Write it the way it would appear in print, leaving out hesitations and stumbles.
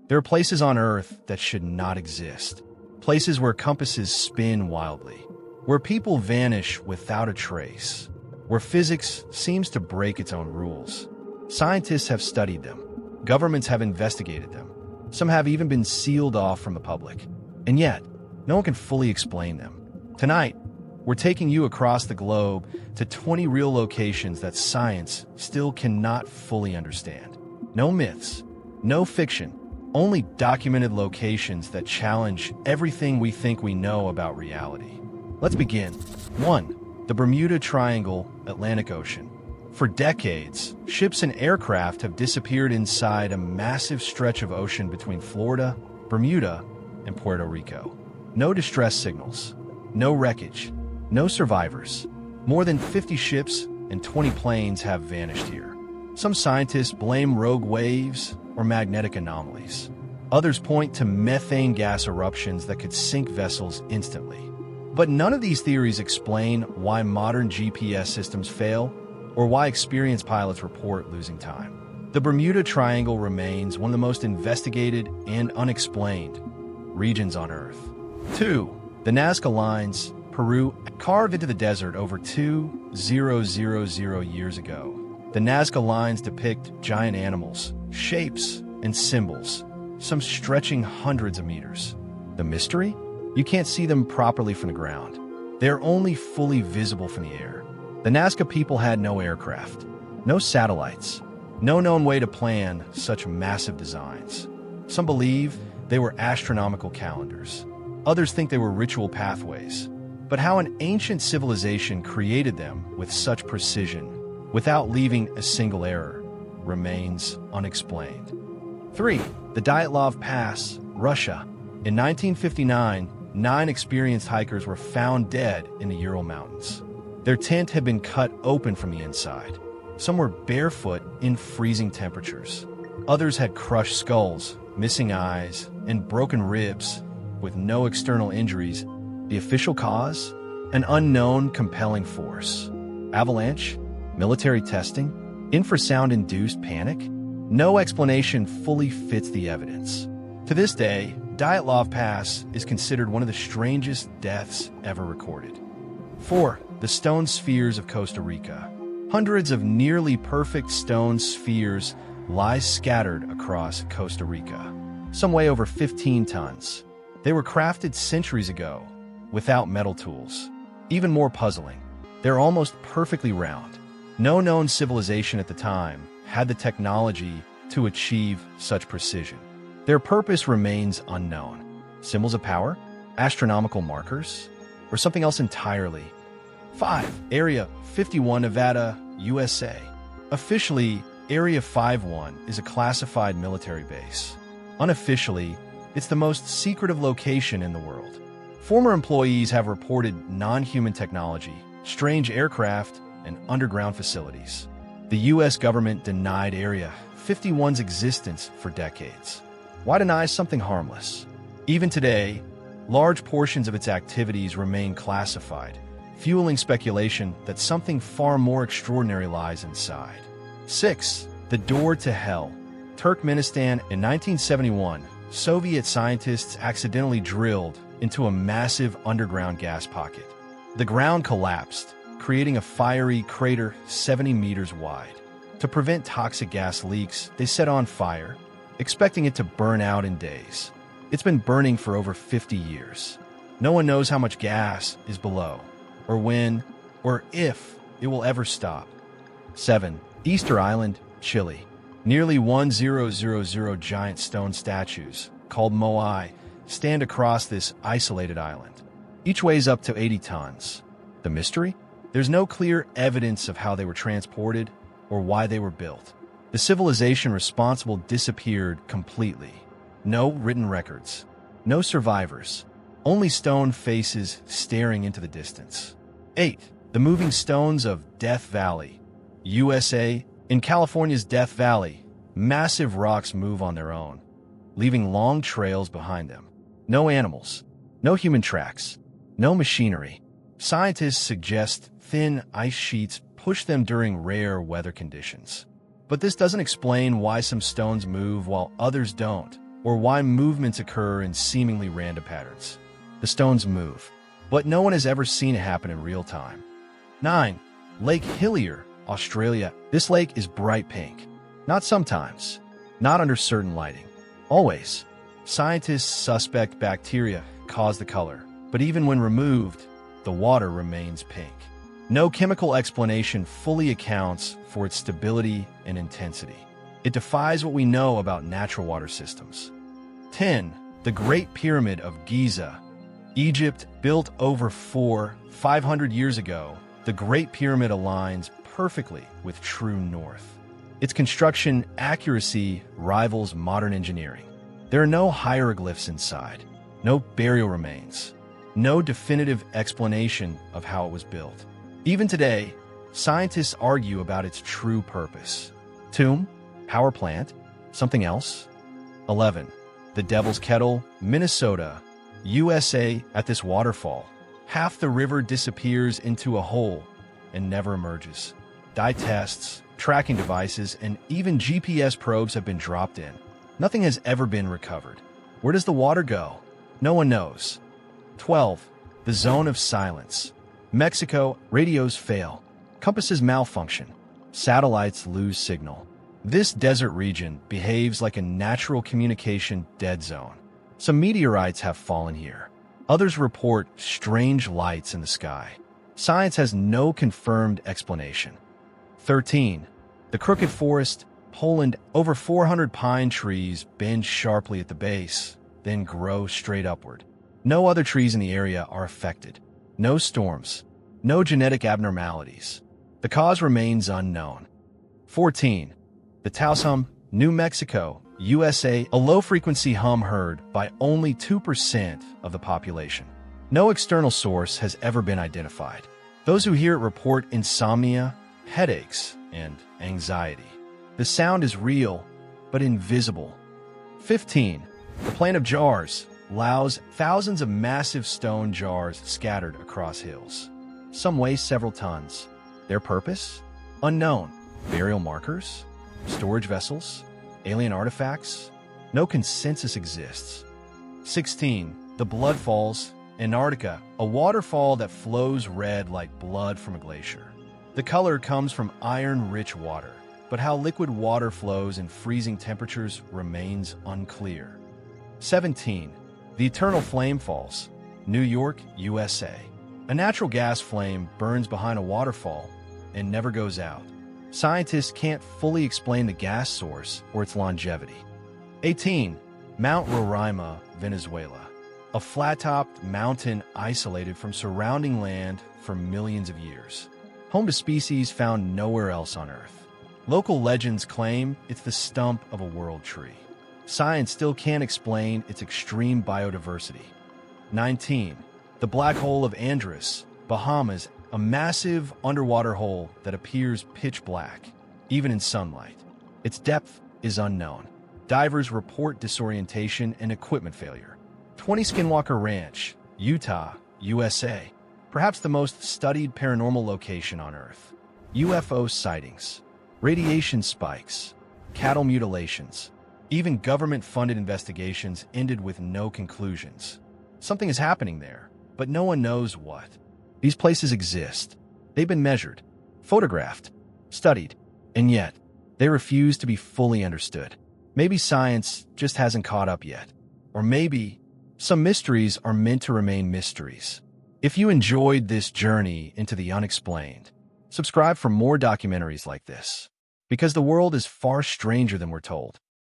There are places on Earth that should not exist. Places where compasses spin wildly. Where people vanish without a trace. Where physics seems to break its own rules. Scientists have studied them. Governments have investigated them. Some have even been sealed off from the public. And yet, no one can fully explain them. Tonight, we're taking you across the globe to 20 real locations that science still cannot fully understand. No myths, no fiction, only documented locations that challenge everything we think we know about reality. Let's begin. 1. The Bermuda Triangle, Atlantic Ocean. For decades, ships and aircraft have disappeared inside a massive stretch of ocean between Florida, Bermuda, and Puerto Rico. No distress signals, no wreckage, no survivors. More than 50 ships and 20 planes have vanished here. Some scientists blame rogue waves or magnetic anomalies. Others point to methane gas eruptions that could sink vessels instantly. But none of these theories explain why modern GPS systems fail or why experienced pilots report losing time. The Bermuda Triangle remains one of the most investigated and unexplained regions on Earth. 2. The Nazca Lines, Peru. Carved into the desert over 2,000 years ago, the Nazca Lines depict giant animals, shapes, and symbols, some stretching hundreds of meters. The mystery? You can't see them properly from the ground. They're only fully visible from the air. The Nazca people had no aircraft, no satellites, no known way to plan such massive designs. Some believe they were astronomical calendars. Others think they were ritual pathways. But how an ancient civilization created them with such precision, without leaving a single error, remains unexplained. 3. The Dyatlov Pass, Russia. In 1959, 9 experienced hikers were found dead in the Ural Mountains. Their tent had been cut open from the inside. Some were barefoot in freezing temperatures. Others had crushed skulls, missing eyes, and broken ribs, with no external injuries. The official cause? An unknown compelling force. Avalanche? Military testing? Infrasound-induced panic? No explanation fully fits the evidence. To this day, Dyatlov Pass is considered one of the strangest deaths ever recorded. 4. The Stone Spheres of Costa Rica. Hundreds of nearly perfect stone spheres lie scattered across Costa Rica. Some weigh over 15 tons. They were crafted centuries ago, without metal tools. Even more puzzling, they're almost perfectly round. No known civilization at the time had the technology to achieve such precision. Their purpose remains unknown. Symbols of power? Astronomical markers? Or something else entirely? 5. Area 51, Nevada, USA. Officially, Area 51 is a classified military base. Unofficially, it's the most secretive location in the world. Former employees have reported non-human technology, strange aircraft, and underground facilities. The U.S. government denied Area 51's existence for decades. Why deny something harmless? Even today, large portions of its activities remain classified, fueling speculation that something far more extraordinary lies inside. 6. The Door to Hell. Turkmenistan. In 1971, Soviet scientists accidentally drilled into a massive underground gas pocket. The ground collapsed, creating a fiery crater 70 meters wide. To prevent toxic gas leaks, they set on fire, expecting it to burn out in days. It's been burning for over 50 years. No one knows how much gas is below, or when, or if it will ever stop. 7. Easter Island, Chile. Nearly 1,000 giant stone statues, called moai, stand across this isolated island. Each weighs up to 80 tons. The mystery? There's no clear evidence of how they were transported or why they were built. The civilization responsible disappeared completely. No written records. No survivors. Only stone faces staring into the distance. 8. The Moving Stones of Death Valley, USA. In California's Death Valley, massive rocks move on their own, leaving long trails behind them. No animals, no human tracks, no machinery. Scientists suggest thin ice sheets push them during rare weather conditions. But this doesn't explain why some stones move while others don't, or why movements occur in seemingly random patterns. The stones move, but no one has ever seen it happen in real time. 9. Lake Hillier, Australia. This lake is bright pink. Not sometimes, not under certain lighting. Always. Scientists suspect bacteria cause the color, but even when removed, the water remains pink. No chemical explanation fully accounts for its stability and intensity. It defies what we know about natural water systems. 10. The Great Pyramid of Giza, Egypt. Built over 500 years ago, the Great Pyramid aligns perfectly with true north. Its construction accuracy rivals modern engineering. There are no hieroglyphs inside, no burial remains, no definitive explanation of how it was built. Even today, scientists argue about its true purpose. Tomb? Power plant? Something else? 11. The Devil's Kettle, Minnesota, USA. At this waterfall, half the river disappears into a hole and never emerges. Dye tests, tracking devices, and even GPS probes have been dropped in. Nothing has ever been recovered. Where does the water go? No one knows. 12. The Zone of Silence, Mexico. Radios fail. Compasses malfunction. Satellites lose signal. This desert region behaves like a natural communication dead zone. Some meteorites have fallen here. Others report strange lights in the sky. Science has no confirmed explanation. 13. The Crooked Forest, Poland. Over 400 pine trees bend sharply at the base, then grow straight upward. No other trees in the area are affected. No storms. No genetic abnormalities. The cause remains unknown. 14. The Taos Hum, New Mexico, USA. A low-frequency hum heard by only 2% of the population. No external source has ever been identified. Those who hear it report insomnia, headaches, and anxiety. The sound is real, but invisible. 15. The Plain of Jars, Laos. Thousands of massive stone jars scattered across hills. Some weigh several tons. Their purpose? Unknown. Burial markers? Storage vessels? Alien artifacts? No consensus exists. 16. The Blood Falls, Antarctica. A waterfall that flows red like blood from a glacier. The color comes from iron-rich water, but how liquid water flows in freezing temperatures remains unclear. 17. The Eternal Flame Falls, New York, USA. A natural gas flame burns behind a waterfall and never goes out. Scientists can't fully explain the gas source or its longevity. 18. Mount Roraima, Venezuela. A flat-topped mountain isolated from surrounding land for millions of years. Home to species found nowhere else on Earth. Local legends claim it's the stump of a world tree. Science still can't explain its extreme biodiversity. 19. The Black Hole of Andros, Bahamas. A massive underwater hole that appears pitch black, even in sunlight. Its depth is unknown. Divers report disorientation and equipment failure. 20. Skinwalker Ranch, Utah, USA. Perhaps the most studied paranormal location on Earth. UFO sightings, radiation spikes, cattle mutilations. Even government-funded investigations ended with no conclusions. Something is happening there, but no one knows what. These places exist. They've been measured, photographed, studied, and yet they refuse to be fully understood. Maybe science just hasn't caught up yet. Or maybe some mysteries are meant to remain mysteries. If you enjoyed this journey into the unexplained, subscribe for more documentaries like this. Because the world is far stranger than we're told.